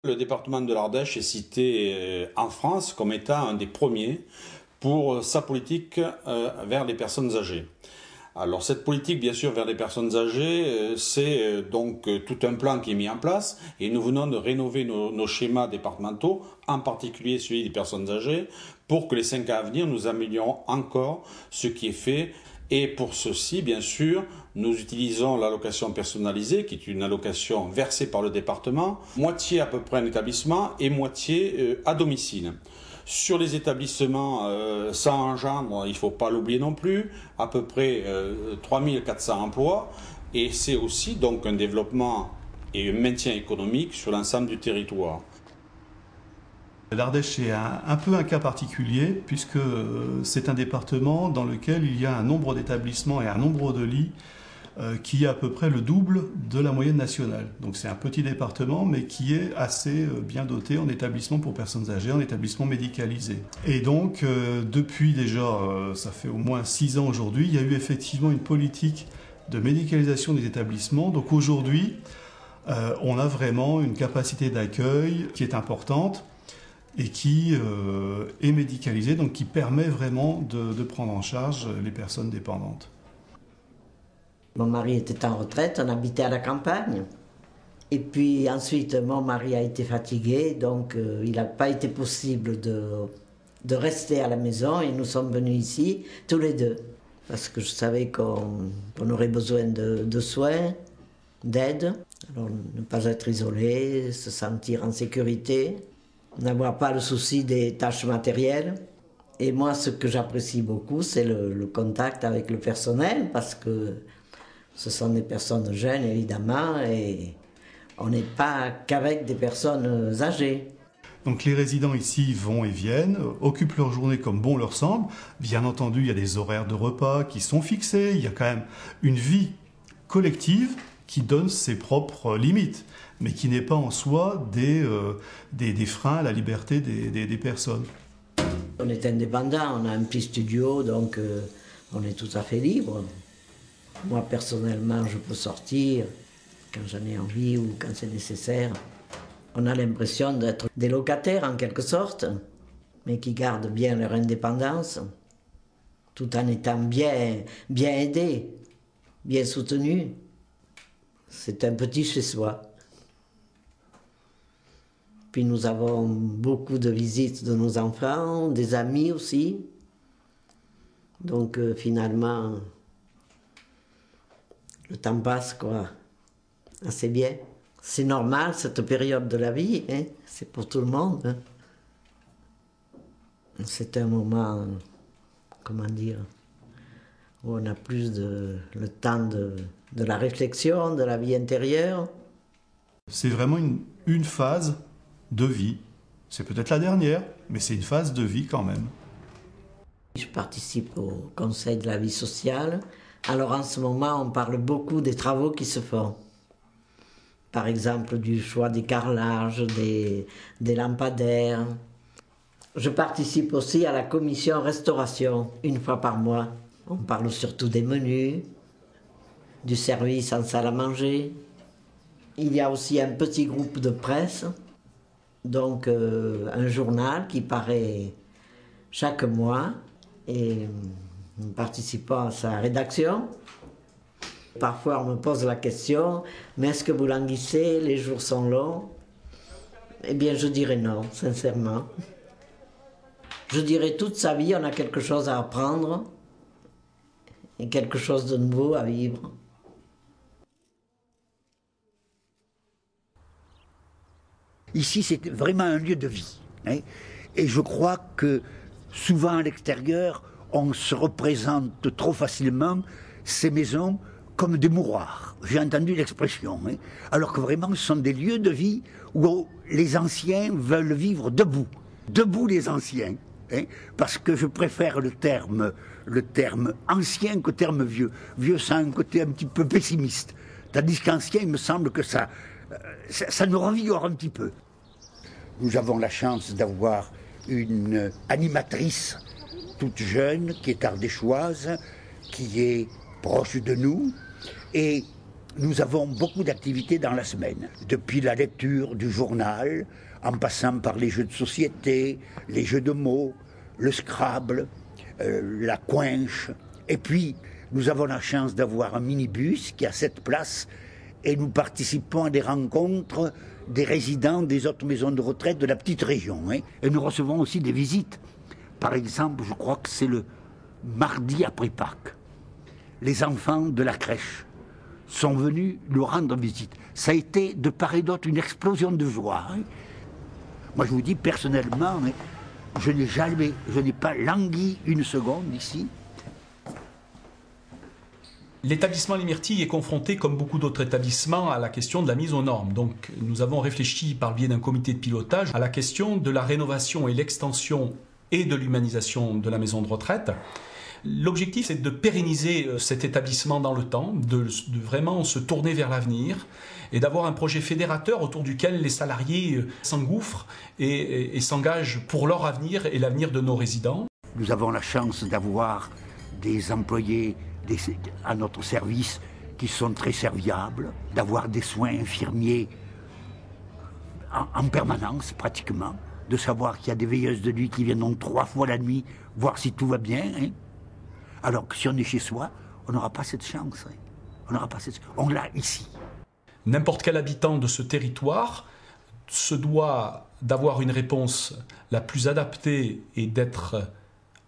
Le département de l'Ardèche est cité en France comme étant un des premiers pour sa politique vers les personnes âgées. Alors cette politique, bien sûr, vers les personnes âgées, c'est donc tout un plan qui est mis en place et nous venons de rénover nos schémas départementaux, en particulier celui des personnes âgées, pour que les 5 ans à venir, nous améliorons encore ce qui est fait. Et pour ceci, bien sûr, nous utilisons l'allocation personnalisée, qui est une allocation versée par le département, moitié à peu près en établissement et moitié à domicile. Sur les établissements, ça engendre, il ne faut pas l'oublier non plus, à peu près 3400 emplois. Et c'est aussi donc un développement et un maintien économique sur l'ensemble du territoire. L'Ardèche est un peu un cas particulier puisque c'est un département dans lequel il y a un nombre d'établissements et un nombre de lits qui est à peu près le double de la moyenne nationale. Donc c'est un petit département mais qui est assez bien doté en établissements pour personnes âgées, en établissements médicalisés. Et donc depuis déjà, ça fait au moins 6 ans aujourd'hui, il y a eu effectivement une politique de médicalisation des établissements. Donc aujourd'hui, on a vraiment une capacité d'accueil qui est importante et qui est médicalisé, donc qui permet vraiment de prendre en charge les personnes dépendantes. Mon mari était en retraite, on habitait à la campagne. Et puis ensuite, mon mari a été fatigué, donc il n'a pas été possible de rester à la maison et nous sommes venus ici, tous les deux. Parce que je savais qu'on aurait besoin de soins, d'aide. Alors ne pas être isolé, se sentir en sécurité. N'avoir pas le souci des tâches matérielles. Et moi, ce que j'apprécie beaucoup, c'est le contact avec le personnel, parce que ce sont des personnes jeunes, évidemment, et on n'est pas qu'avec des personnes âgées. Donc les résidents ici vont et viennent, occupent leur journée comme bon leur semble. Bien entendu, il y a des horaires de repas qui sont fixés, il y a quand même une vie collective qui donne ses propres limites, mais qui n'est pas en soi des freins à la liberté des personnes. On est indépendant, on a un petit studio, donc on est tout à fait libre. Moi, personnellement, je peux sortir quand j'en ai envie ou quand c'est nécessaire. On a l'impression d'être des locataires, en quelque sorte, mais qui gardent bien leur indépendance, tout en étant bien aidés, bien soutenus. C'est un petit chez-soi. Puis nous avons beaucoup de visites de nos enfants, des amis aussi. Donc finalement, le temps passe quoi, assez bien. C'est normal cette période de la vie, hein? C'est pour tout le monde. Hein? C'est un moment, comment dire, où on a plus le temps de la réflexion, de la vie intérieure. C'est vraiment une phase de vie. C'est peut-être la dernière, mais c'est une phase de vie quand même. Je participe au Conseil de la vie sociale. Alors en ce moment, on parle beaucoup des travaux qui se font. Par exemple, du choix des carrelages, des lampadaires. Je participe aussi à la commission restauration, une fois par mois. On parle surtout des menus, du service en salle à manger. Il y a aussi un petit groupe de presse, donc un journal qui paraît chaque mois, et nous participons à sa rédaction. Parfois on me pose la question, mais est-ce que vous languissez, les jours sont longs? Eh bien je dirais non, sincèrement. Je dirais toute sa vie on a quelque chose à apprendre et quelque chose de nouveau à vivre. Ici, c'est vraiment un lieu de vie. Hein, et je crois que souvent à l'extérieur, on se représente trop facilement ces maisons comme des mouroirs. J'ai entendu l'expression. Hein, alors que vraiment, ce sont des lieux de vie où les anciens veulent vivre debout. Debout les anciens. Hein, parce que je préfère le terme ancien qu'au terme vieux. Vieux, ça a un côté un petit peu pessimiste. Tandis qu'ancien, il me semble que ça nous revigore un petit peu. Nous avons la chance d'avoir une animatrice toute jeune, qui est ardéchoise, qui est proche de nous. Et nous avons beaucoup d'activités dans la semaine. Depuis la lecture du journal, en passant par les jeux de société, les jeux de mots, le Scrabble, la coinche. Et puis, nous avons la chance d'avoir un minibus qui a 7 places et nous participons à des rencontres des résidents des autres maisons de retraite de la petite région. Et nous recevons aussi des visites. Par exemple, je crois que c'est le mardi après Pâques. Les enfants de la crèche sont venus nous rendre visite. Ça a été de part et d'autre une explosion de joie. Moi, je vous dis personnellement, je n'ai pas langui une seconde ici. L'établissement Les Myrtilles est confronté, comme beaucoup d'autres établissements, à la question de la mise aux normes. Donc, nous avons réfléchi par le biais d'un comité de pilotage à la question de la rénovation et l'extension et de l'humanisation de la maison de retraite. L'objectif, c'est de pérenniser cet établissement dans le temps, de vraiment se tourner vers l'avenir et d'avoir un projet fédérateur autour duquel les salariés s'engouffrent et s'engagent pour leur avenir et l'avenir de nos résidents. Nous avons la chance d'avoir des employés à notre service qui sont très serviables, d'avoir des soins infirmiers en permanence pratiquement, de savoir qu'il y a des veilleuses de nuit qui viennent donc 3 fois la nuit voir si tout va bien. Alors que si on est chez soi, on n'aura pas cette chance. On l'a ici. N'importe quel habitant de ce territoire se doit d'avoir une réponse la plus adaptée et d'être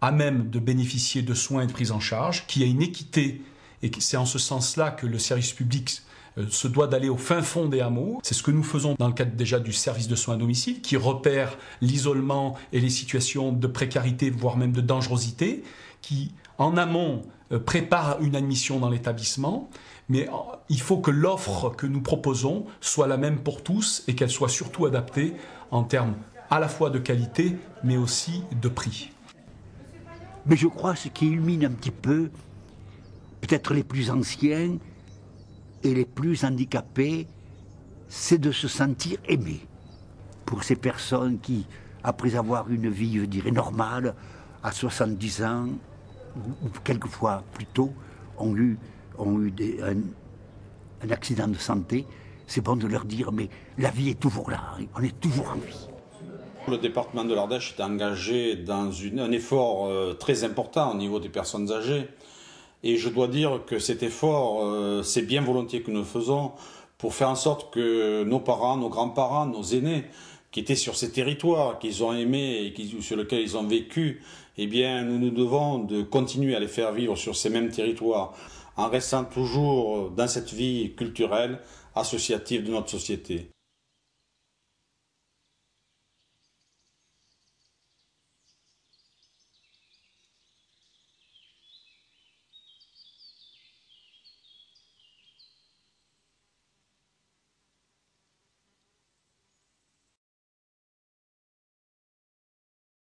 à même de bénéficier de soins et de prise en charge, qu'il y a une équité, et c'est en ce sens-là que le service public se doit d'aller au fin fond des hameaux. C'est ce que nous faisons dans le cadre déjà du service de soins à domicile, qui repère l'isolement et les situations de précarité, voire même de dangerosité, qui, en amont, prépare une admission dans l'établissement. Mais il faut que l'offre que nous proposons soit la même pour tous et qu'elle soit surtout adaptée en termes à la fois de qualité, mais aussi de prix. Mais je crois que ce qui illumine un petit peu, peut-être les plus anciens et les plus handicapés, c'est de se sentir aimés. Pour ces personnes qui, après avoir une vie, je dirais, normale, à 70 ans, ou quelquefois plus tôt, ont eu un accident de santé, c'est bon de leur dire, mais la vie est toujours là, on est toujours en vie. Le département de l'Ardèche est engagé dans un effort très important au niveau des personnes âgées. Et je dois dire que cet effort, c'est bien volontiers que nous faisons pour faire en sorte que nos parents, nos grands-parents, nos aînés, qui étaient sur ces territoires, qu'ils ont aimés et sur lesquels ils ont vécu, eh bien, nous devons de continuer à les faire vivre sur ces mêmes territoires, en restant toujours dans cette vie culturelle, associative de notre société.